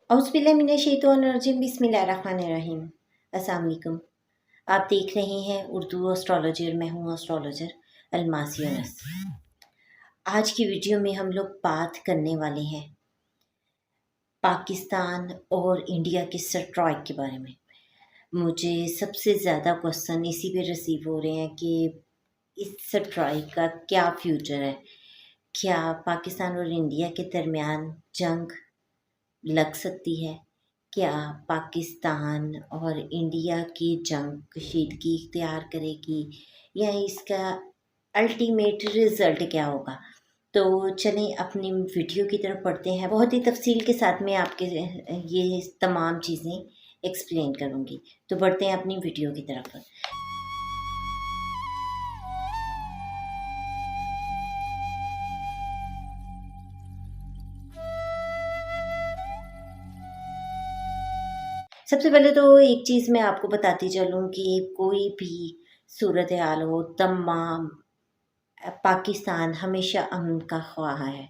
औज़ुबिल्लाहिमिनश्शैतानिर्रजीम बिस्मिल्लाहिर्रहमानिर्रहीम। अस्सलाम वालेकुम। आप देख रहे हैं उर्दू एस्ट्रोलॉजी और मैं हूँ एस्ट्रोलॉजर अलमास यूनुस। आज की वीडियो में हम लोग बात करने वाले हैं पाकिस्तान और इंडिया के स्ट्राइक के बारे में। मुझे सबसे ज़्यादा क्वेश्चन इसी पे रिसीव हो रहे हैं कि इस स्ट्राइक का क्या फ्यूचर है, क्या पाकिस्तान और इंडिया के दरमियान जंग लग सकती है, क्या पाकिस्तान और इंडिया की जंग कशीदगी इख्तियार करेगी या इसका अल्टीमेट रिज़ल्ट क्या होगा। तो चलें अपनी वीडियो की तरफ पढ़ते हैं। बहुत ही तफसील के साथ मैं आपके ये तमाम चीज़ें एक्सप्लेन करूँगी। तो बढ़ते हैं अपनी वीडियो की तरफ। सबसे पहले तो एक चीज़ मैं आपको बताती चलूँ कि कोई भी सूरत हाल हो, तमाम पाकिस्तान हमेशा अमन का ख्वाह है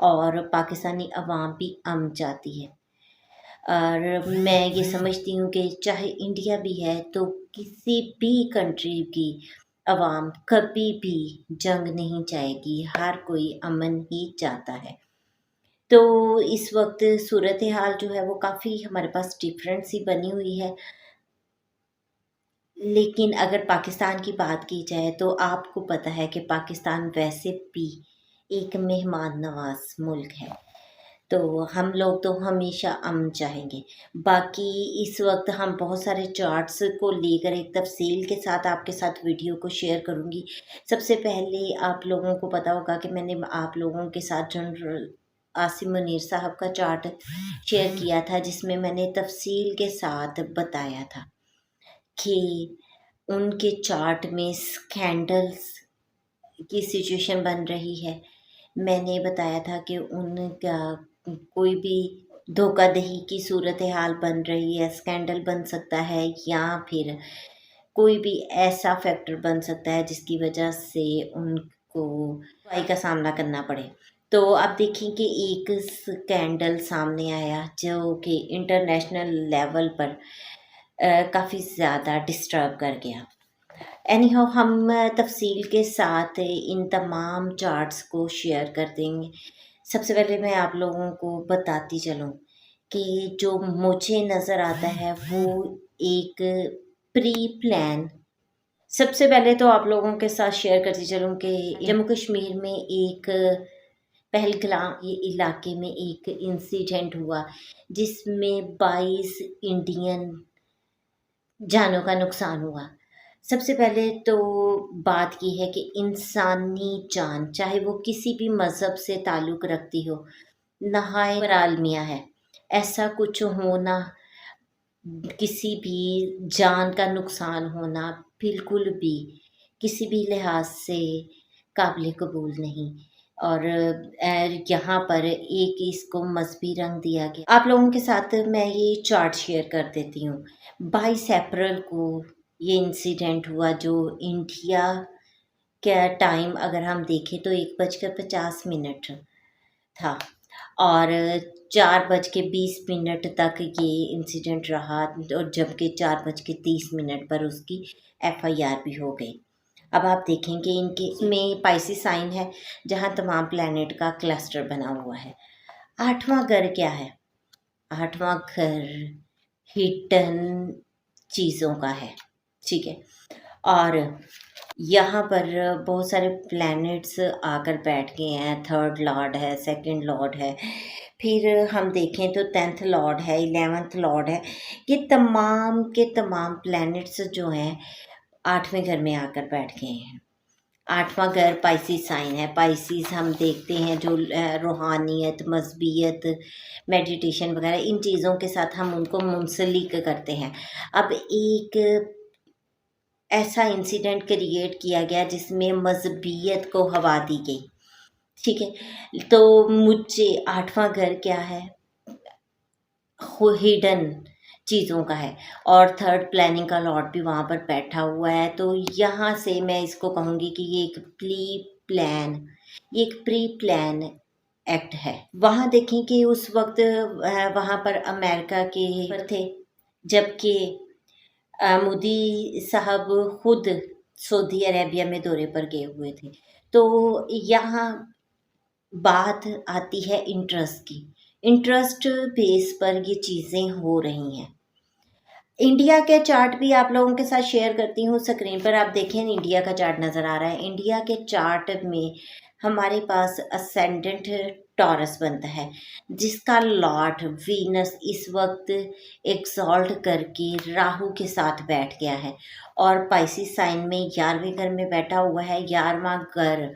और पाकिस्तानी अवाम भी अमन चाहती है। और मैं ये समझती हूँ कि चाहे इंडिया भी है तो किसी भी कंट्री की अवाम कभी भी जंग नहीं चाहेगी, हर कोई अमन ही चाहता है। तो इस वक्त सूरत हाल जो है वो काफ़ी हमारे पास डिफरेंट सी बनी हुई है। लेकिन अगर पाकिस्तान की बात की जाए तो आपको पता है कि पाकिस्तान वैसे भी एक मेहमान नवाज मुल्क है, तो हम लोग तो हमेशा अमन चाहेंगे। बाकी इस वक्त हम बहुत सारे चार्ट्स को लेकर एक तफसील के साथ आपके साथ वीडियो को शेयर करूंगी। सबसे पहले आप लोगों को पता होगा कि मैंने आप लोगों के साथ जनरल आसिम मुनीर साहब का चार्ट शेयर किया था, जिसमें मैंने तफसील के साथ बताया था कि उनके चार्ट में स्कैंडल्स की सिचुएशन बन रही है। मैंने बताया था कि उनका कोई भी धोखाधड़ी की सूरत हाल बन रही है, स्कैंडल बन सकता है या फिर कोई भी ऐसा फैक्टर बन सकता है जिसकी वजह से उनको बुराई का सामना करना पड़े। तो आप देखें कि एक स्कैंडल सामने आया जो कि इंटरनेशनल लेवल पर काफ़ी ज़्यादा डिस्टर्ब कर गया। एनी हाउ हम तफसील के साथ इन तमाम चार्ट्स को शेयर कर देंगे। सबसे पहले मैं आप लोगों को बताती चलूँ कि जो मुझे नज़र आता है वो एक प्री प्लान। सबसे पहले तो आप लोगों के साथ शेयर करती चलूँ कि जम्मू कश्मीर में एक पहलगाम इलाके में एक इंसिडेंट हुआ जिसमें 22 इंडियन जानों का नुकसान हुआ। सबसे पहले तो बात ये है कि इंसानी जान, चाहे वो किसी भी मज़हब से ताल्लुक़ रखती हो, नहायत आलमिया है। ऐसा कुछ होना, किसी भी जान का नुकसान होना बिल्कुल भी किसी भी लिहाज से काबिल कबूल नहीं। और यहाँ पर एक इसको मजहबी रंग दिया गया। आप लोगों के साथ मैं ये चार्ट शेयर कर देती हूँ। 22 अप्रैल को ये इंसिडेंट हुआ जो इंडिया का टाइम अगर हम देखें तो 1:50 था और 4:20 तक ये इंसिडेंट रहा और जबकि 4:30 पर उसकी FIR भी हो गई। अब आप देखें कि इनके इसमें पाइसिस साइन है जहाँ तमाम प्लैनेट का क्लस्टर बना हुआ है। 8वां घर क्या है? 8वां घर हिडन चीज़ों का है, ठीक है। और यहाँ पर बहुत सारे प्लैनेट्स आकर बैठ गए हैं। 3rd लॉर्ड है, 2nd लॉर्ड है, फिर हम देखें तो 10th लॉर्ड है, 11th लॉर्ड है। ये तमाम के तमाम प्लैनेट्स जो हैं 8वें घर में आकर बैठ गए हैं। 8वां घर पाइसिस साइन है। पाइसिस हम देखते हैं जो रूहानियत, मज़हबियत, मेडिटेशन वगैरह इन चीज़ों के साथ हम उनको मुंसलिक करते हैं। अब एक ऐसा इंसिडेंट क्रिएट किया गया जिसमें मज़हबियत को हवा दी गई, ठीक है। तो मुझे 8वां घर क्या है? हिडन चीज़ों का है और 3rd प्लानिंग का लॉर्ड भी वहाँ पर बैठा हुआ है। तो यहाँ से मैं इसको कहूँगी कि ये एक प्री प्लान एक्ट है। वहाँ देखें कि उस वक्त वहाँ पर अमेरिका के पर थे, जबकि मोदी साहब खुद सऊदी अरेबिया में दौरे पर गए हुए थे। तो यहाँ बात आती है इंटरेस्ट की। इंटरेस्ट बेस पर ये चीज़ें हो रही हैं। इंडिया के चार्ट भी आप लोगों के साथ शेयर करती हूँ। स्क्रीन पर आप देखें, इंडिया का चार्ट नज़र आ रहा है। इंडिया के चार्ट में हमारे पास असेंडेंट टॉरस बनता है, जिसका लॉर्ड वीनस इस वक्त एक्सॉल्ट करके राहु के साथ बैठ गया है और पाइसिस साइन में 11वें घर में बैठा हुआ है। 11वां घर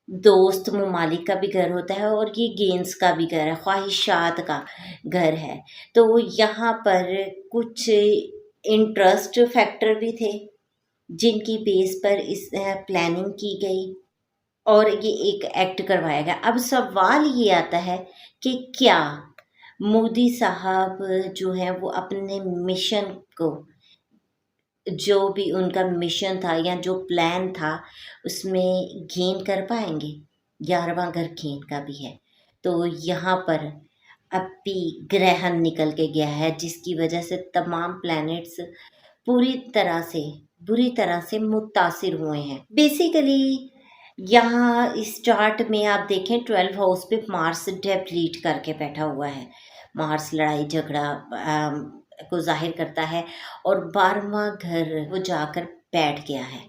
दोस्त ममालिक का भी घर होता है और ये गेंस का भी घर है, ख्वाहिशात का घर है। तो यहाँ पर कुछ इंटरेस्ट फैक्टर भी थे जिनकी बेस पर इस प्लानिंग की गई और ये एक एक्ट करवाया गया। अब सवाल ये आता है कि क्या मोदी साहब जो है वो अपने मिशन को, जो भी उनका मिशन था या जो प्लान था, उसमें गेन कर पाएंगे? 11वां घर गेन का भी है। तो यहाँ पर अभी ग्रहण निकल के गया है, जिसकी वजह से तमाम प्लैनेट्स बुरी तरह से मुतासिर हुए हैं। बेसिकली यहाँ इस चार्ट में आप देखें 12 हाउस पे मार्स डेप्लीट करके बैठा हुआ है। मार्स लड़ाई झगड़ा को जाहिर करता है और 12वां घर वो जाकर बैठ गया है।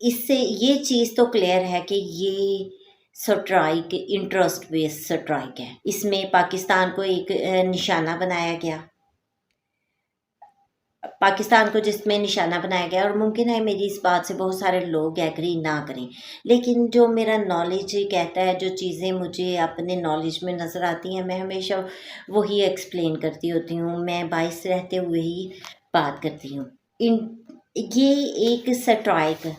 इससे ये चीज़ तो क्लियर है कि ये स्ट्राइक इंटरेस्ट बेस्ड स्ट्राइक है। इसमें पाकिस्तान को एक निशाना बनाया गया, जिसमें निशाना बनाया गया। और मुमकिन है मेरी इस बात से बहुत सारे लोग एग्री ना करें, लेकिन जो मेरा नॉलेज कहता है, जो चीज़ें मुझे अपने नॉलेज में नज़र आती हैं, मैं हमेशा वही एक्सप्लेन करती होती हूँ। मैं बाइस रहते हुए ही बात करती हूँ। ये एक स्ट्राइक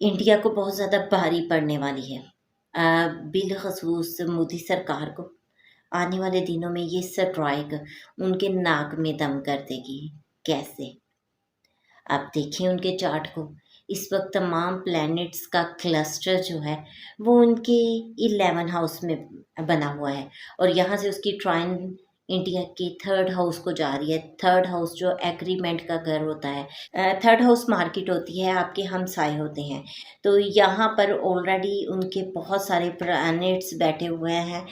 इंडिया को बहुत ज़्यादा भारी पड़ने वाली है। बिलखसूस मोदी सरकार को आने वाले दिनों में ये स्ट्राइक उनके नाक में दम कर देगी। कैसे? आप देखें उनके चार्ट को। इस वक्त तमाम प्लैनेट्स का क्लस्टर जो है वो उनके 11 हाउस में बना हुआ है और यहाँ से उसकी ट्राइन इंडिया के 3rd हाउस को जा रही है। 3rd हाउस जो एग्रीमेंट का घर होता है, 3rd हाउस मार्केट होती है, आपके हमसाए होते हैं। तो यहाँ पर ऑलरेडी उनके बहुत सारे प्लैनेट्स बैठे हुए हैं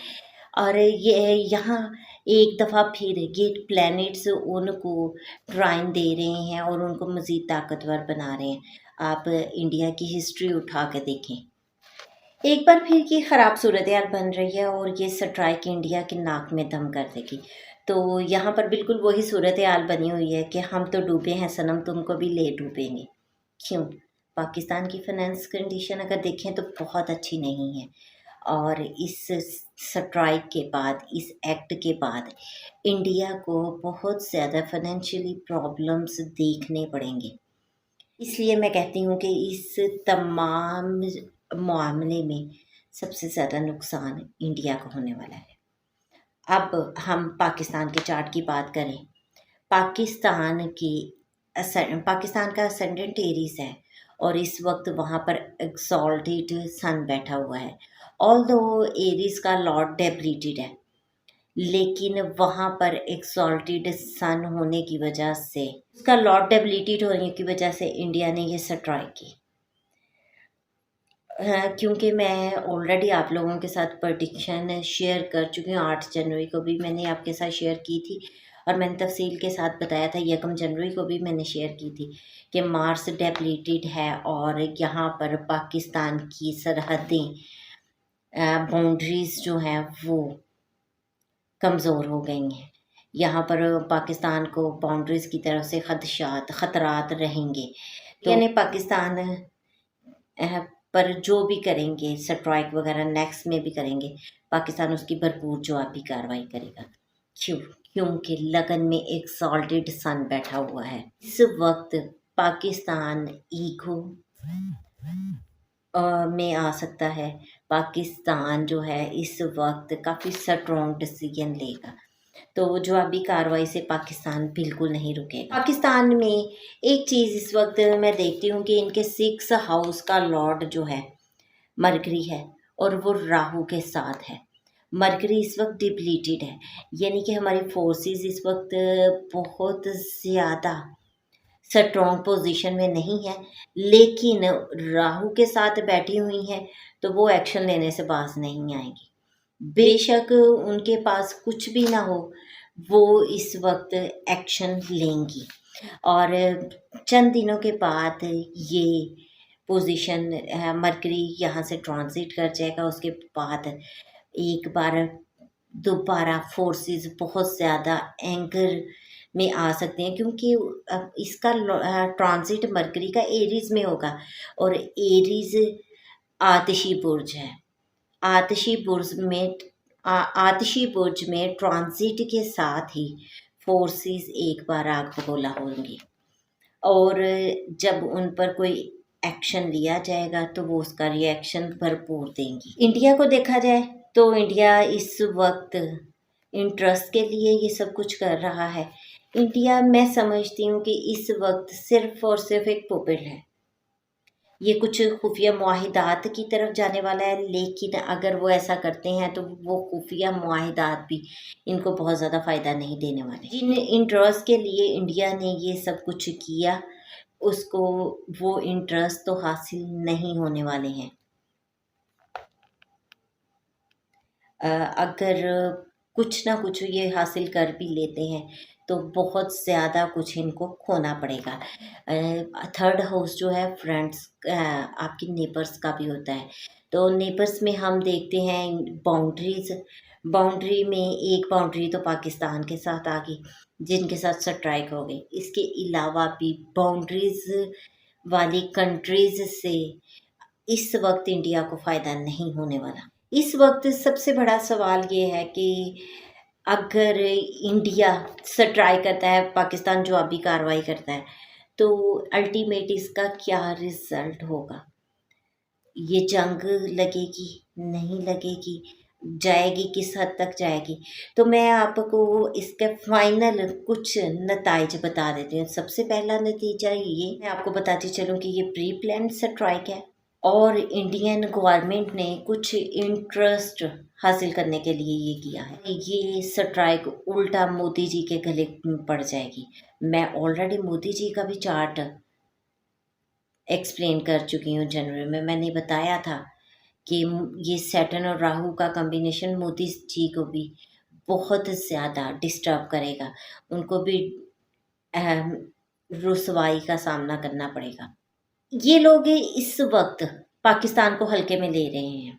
और ये यहाँ एक दफ़ा फिर ये प्लैनेट्स उनको ट्राइन दे रहे हैं और उनको मज़ीद ताकतवर बना रहे हैं। आप इंडिया की हिस्ट्री उठा के देखें, एक बार फिर की ख़राब सूरत हाल बन रही है और ये स्ट्राइक इंडिया के नाक में दम कर देगी। तो यहाँ पर बिल्कुल वही सूरत हाल बनी हुई है कि हम तो डूबे हैं सनम, तुमको भी ले डूबेंगे। क्यों? पाकिस्तान की फ़ाइनेंस कंडीशन अगर देखें तो बहुत अच्छी नहीं है और इस स्ट्राइक के बाद, इस एक्ट के बाद इंडिया को बहुत ज़्यादा फाइनेंशियली प्रॉब्लम्स देखने पड़ेंगे। इसलिए मैं कहती हूँ कि इस तमाम मामले में सबसे ज़्यादा नुकसान इंडिया को होने वाला है। अब हम पाकिस्तान के चार्ट की बात करें। पाकिस्तान का असेंडेंट एरीज है और इस वक्त वहाँ पर एक्सॉल्टेड सन बैठा हुआ है। ऑल्दो एरीज का लॉर्ड डेप्लीटेड है, लेकिन वहाँ पर एक्सॉल्टेड सन होने की वजह से, उसका लॉर्ड डेप्लीटेड होने की वजह से इंडिया ने ये स्ट्राइक की। क्योंकि मैं ऑलरेडी आप लोगों के साथ प्रडिक्शन शेयर कर चुकी हूँ। 8 जनवरी को भी मैंने आपके साथ शेयर की थी और मैंने तफसील के साथ बताया था। 1 जनवरी को भी मैंने शेयर की थी कि मार्स डेप्लीटेड है और यहाँ पर पाकिस्तान की सरहदें, बाउंड्रीज़ जो हैं वो कमज़ोर हो गई हैं। यहाँ पर पाकिस्तान को बाउंड्रीज़ की तरफ से ख़तरात रहेंगे। तो यानी पाकिस्तान पर जो भी करेंगे स्ट्राइक वगैरह नेक्स्ट में भी करेंगे, पाकिस्तान उसकी भरपूर जवाबी कार्रवाई करेगा। क्योंकि लगन में एक सॉल्टेड सन बैठा हुआ है। इस वक्त पाकिस्तान ईगो में आ सकता है। पाकिस्तान जो है इस वक्त काफ़ी स्ट्रॉन्ग डिसीजन लेगा, तो जवाबी कार्रवाई से पाकिस्तान बिल्कुल नहीं रुकेगा। पाकिस्तान में एक चीज़ इस वक्त मैं देखती हूँ कि इनके 6 हाउस का लॉर्ड जो है मरकरी है और वो राहु के साथ है। मरकरी इस वक्त डिप्लीटेड है, यानी कि हमारी फोर्सेस इस वक्त बहुत ज़्यादा स्ट्रॉन्ग पोजीशन में नहीं है, लेकिन राहु के साथ बैठी हुई हैं तो वो एक्शन लेने से बाज नहीं आएंगी। बेशक उनके पास कुछ भी ना हो, वो इस वक्त एक्शन लेंगी। और चंद दिनों के बाद ये पोजीशन मरकरी यहाँ से ट्रांजिट कर जाएगा। उसके बाद एक बार दोबारा फोर्सेस बहुत ज़्यादा एंगर में आ सकते हैं, क्योंकि इसका ट्रांजिट मरकरी का एरीज में होगा और एरीज आतिशी बुर्ज है। आतिशी बुर्ज में ट्रांजिट के साथ ही फोर्सेस एक बार आग बगोला होंगी और जब उन पर कोई एक्शन लिया जाएगा तो वो उसका रिएक्शन भरपूर देंगी। इंडिया को देखा जाए तो इंडिया इस वक्त इंटरेस्ट के लिए ये सब कुछ कर रहा है। इंडिया, मैं समझती हूँ कि इस वक्त सिर्फ और सिर्फ एक पुपेट है। ये कुछ खुफिया मुआहिदात की तरफ जाने वाला है, लेकिन अगर वो ऐसा करते हैं तो वो खुफिया मुआहिदात भी इनको बहुत ज़्यादा फ़ायदा नहीं देने वाले। जिन इंटरेस्ट के लिए इंडिया ने ये सब कुछ किया, उसको वो इंटरेस्ट तो हासिल नहीं होने वाले हैं। अगर कुछ ना कुछ ये हासिल कर भी लेते हैं तो बहुत ज़्यादा कुछ इनको खोना पड़ेगा। थर्ड हाउस जो है फ्रेंड्स, आपकी नेबर्स का भी होता है। तो नेबर्स में हम देखते हैं बाउंड्री में एक बाउंड्री तो पाकिस्तान के साथ आ गई, जिनके साथ स्ट्राइक हो गई। इसके अलावा भी बाउंड्रीज वाली कंट्रीज से इस वक्त इंडिया को फ़ायदा नहीं होने वाला। इस वक्त सबसे बड़ा सवाल ये है कि अगर इंडिया स्ट्राइक करता है, पाकिस्तान जवाबी कार्रवाई करता है, तो अल्टीमेट इसका क्या रिजल्ट होगा? ये जंग लगेगी, नहीं लगेगी, जाएगी किस हद तक जाएगी? तो मैं आपको इसके फाइनल कुछ नताइज बता देती हूँ। सबसे पहला नतीजा ये मैं आपको बताती चलूँ कि ये प्री प्लान स्ट्राइक है और इंडियन गवर्नमेंट ने कुछ इंटरेस्ट हासिल करने के लिए ये किया है। ये स्ट्राइक उल्टा मोदी जी के गले पड़ जाएगी। मैं ऑलरेडी मोदी जी का भी चार्ट एक्सप्लेन कर चुकी हूँ। जनवरी में मैंने बताया था कि ये सैटर्न और राहु का कॉम्बिनेशन मोदी जी को भी बहुत ज़्यादा डिस्टर्ब करेगा, उनको भी रुसवाई का सामना करना पड़ेगा। ये लोग इस वक्त पाकिस्तान को हल्के में ले रहे हैं।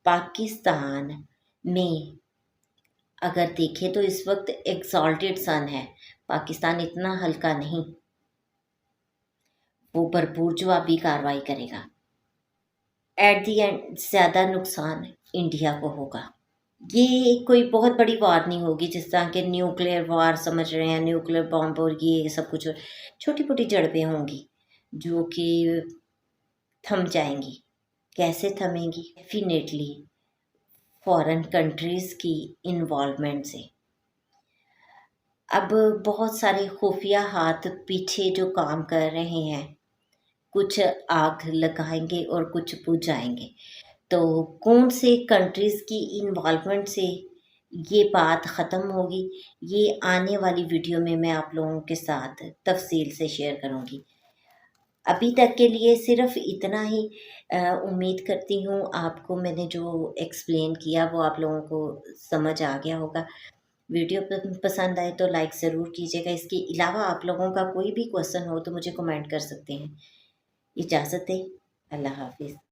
पाकिस्तान में अगर देखें तो इस वक्त एक्सॉल्टेड सन है, पाकिस्तान इतना हल्का नहीं, वो भरपूर जवाबी कार्रवाई करेगा। एट दी एंड ज़्यादा नुकसान इंडिया को होगा। ये कोई बहुत बड़ी वार नहीं होगी जिस तरह के न्यूक्लियर वार समझ रहे हैं, न्यूक्लियर बॉम्ब और ये सब कुछ, छोटी मोटी झड़पें होंगी जो कि थम जाएंगी। कैसे थमेंगी? डेफिनेटली फॉरेन कंट्रीज़ की इन्वॉल्वमेंट से। अब बहुत सारे खुफिया हाथ पीछे जो काम कर रहे हैं, कुछ आग लगाएंगे और कुछ बुझाएंगे। तो कौन से कंट्रीज़ की इन्वॉल्वमेंट से ये बात ख़त्म होगी, ये आने वाली वीडियो में मैं आप लोगों के साथ तफसील से शेयर करूँगी। अभी तक के लिए सिर्फ इतना ही। उम्मीद करती हूँ आपको मैंने जो एक्सप्लेन किया वो आप लोगों को समझ आ गया होगा। वीडियो पसंद आए तो लाइक ज़रूर कीजिएगा। इसके अलावा आप लोगों का कोई भी क्वेश्चन हो तो मुझे कमेंट कर सकते हैं। इजाज़त दें। अल्लाह हाफिज़।